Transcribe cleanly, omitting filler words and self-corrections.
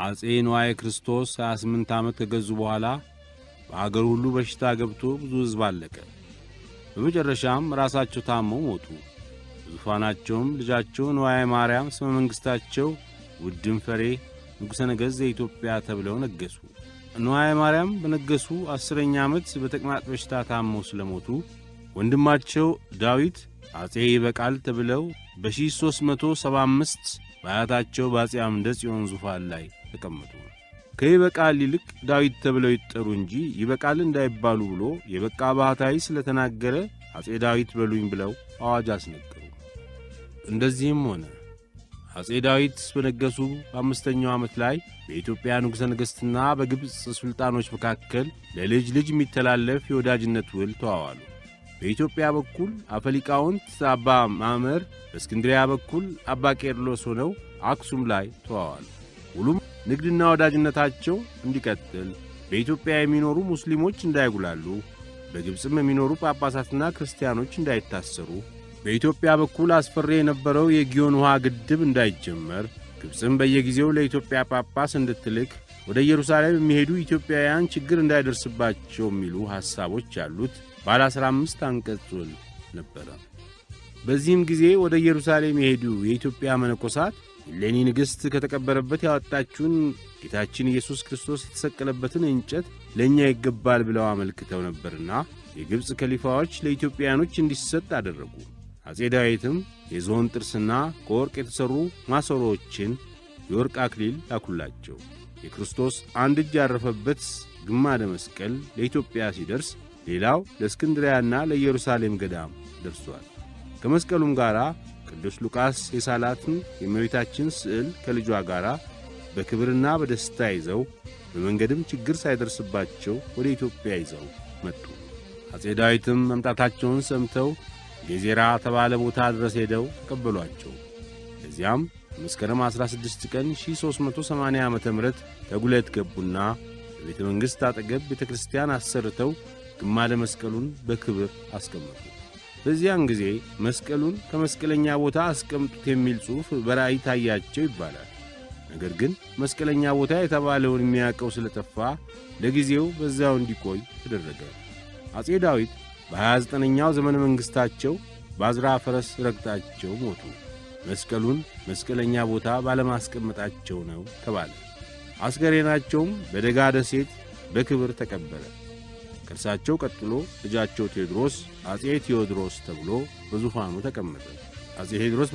አጼ ንዋየ ክርስቶስ 28 ዓመት ከገዙ በኋላ በአገር ሁሉ በሽታ ገብቶ ብዙ ሕዝብ አለቀ። በመጨረሻም ራሳቸው ታመው ሞቱ። ዙፋናቸውም ልጃቸው ንዋየ ማርያም ስመ መንግሥታቸው ውድም ፈሬ ንጉሠ ነገሥት ዘኢትዮጵያ ተብለው ነገሱ። ንዋየ ማርያም በነገሱ 10ኛ ዓመት በተቅማጥ በሽታ ታመው ስለሞቱ ወንድማቸው ዳዊት አጼ ይበቃል ተብለው በ1375 በአያታቸው በአጼ አምደ ጽዮን ዙፋን ላይ ተቀመጡ። ከይበቃል ይልቅ ዳዊት ተብለው ይጠሩ እንጂ ይበቃል እንዳይባሉ ብሎ የበቃ ባህታዊ ስለተናገረ አጼ ዳዊት በሉኝ ብለው አዋጅ አስነገሩ። እንደዚህም ሆነ። አጼ ዳዊት በነገሱ በአምስተኛው ዓመት ላይ በኢትዮጵያ ንጉሠ ነገሥትና በግብፅ ሱልጣኖች መካከል ለልጅ ልጅ የሚተላለፍ የወዳጅነት ውል ተዋዋሉ። በኢትዮጵያ በኩል አፈሊቃውንት አባ ማመር፣ በእስክንድሪያ በኩል አባ ቄርሎስ ሆነው አክሱም ላይ ተዋዋሉ። ሁሉም ንግድና ወዳጅነታቸው እንዲቀጥል፣ በኢትዮጵያ የሚኖሩ ሙስሊሞች እንዳይጉላሉ፣ በግብፅም የሚኖሩ ጳጳሳትና ክርስቲያኖች እንዳይታሰሩ፣ በኢትዮጵያ በኩል አስፈሪ የነበረው የጊዮን ውሃ ግድብ እንዳይጀመር፣ ግብፅም በየጊዜው ለኢትዮጵያ ጳጳስ እንድትልክ፣ ወደ ኢየሩሳሌም የሚሄዱ ኢትዮጵያውያን ችግር እንዳይደርስባቸው የሚሉ ሐሳቦች ያሉት ባለ 15 አንቀጽ ውል ነበረ። በዚህም ጊዜ ወደ ኢየሩሳሌም የሄዱ የኢትዮጵያ መነኮሳት እሌኒ ንግሥት ከተቀበረበት ያወጣችውን ጌታችን ኢየሱስ ክርስቶስ የተሰቀለበትን እንጨት ለእኛ ይገባል ብለው አመልክተው ነበርና የግብፅ ከሊፋዎች ለኢትዮጵያኖች እንዲሰጥ አደረጉ። አጼ ዳዊትም የዝሆን ጥርስና ከወርቅ የተሠሩ ማሰሮዎችን፣ የወርቅ አክሊል ላኩላቸው። የክርስቶስ አንድ እጅ ያረፈበት ግማደ መስቀል ለኢትዮጵያ ሲደርስ ሌላው ለእስክንድሪያና ለኢየሩሳሌም ገዳም ደርሷል። ከመስቀሉም ጋር ቅዱስ ሉቃስ የሳላትን የእመቤታችን ስዕል ከልጇ ጋር በክብርና በደስታ ይዘው በመንገድም ችግር ሳይደርስባቸው ወደ ኢትዮጵያ ይዘው መጡ። አጼ ዳዊትም መምጣታቸውን ሰምተው ጌዜራ ተባለ ቦታ ድረስ ሄደው ተቀበሏቸው። እዚያም መስከረም 16 ቀን 1380 ዓመተ ምህረት ተጉለት ገቡና በቤተ መንግሥት አጠገብ ቤተ ክርስቲያን አሰርተው ግማደ መስቀሉን በክብር አስቀመጡ። በዚያን ጊዜ መስቀሉን ከመስቀለኛ ቦታ አስቀምጡት የሚል ጽሑፍ በራእይ ታያቸው ይባላል። ነገር ግን መስቀለኛ ቦታ የተባለውን የሚያውቀው ስለጠፋ ለጊዜው በዚያው እንዲቆይ ተደረገ። አጼ ዳዊት በ29ኛው ዘመነ መንግሥታቸው ባዝራ ፈረስ ረግጣቸው ሞቱ። መስቀሉን መስቀለኛ ቦታ ባለማስቀመጣቸው ነው ተባለ። አስከሬናቸውም በደጋ ደሴት በክብር ተቀበረ። ከእርሳቸው ቀጥሎ ልጃቸው ቴዎድሮስ አጼ ቴዎድሮስ ተብሎ በዙፋኑ ተቀመጠ። አጼ ቴዎድሮስ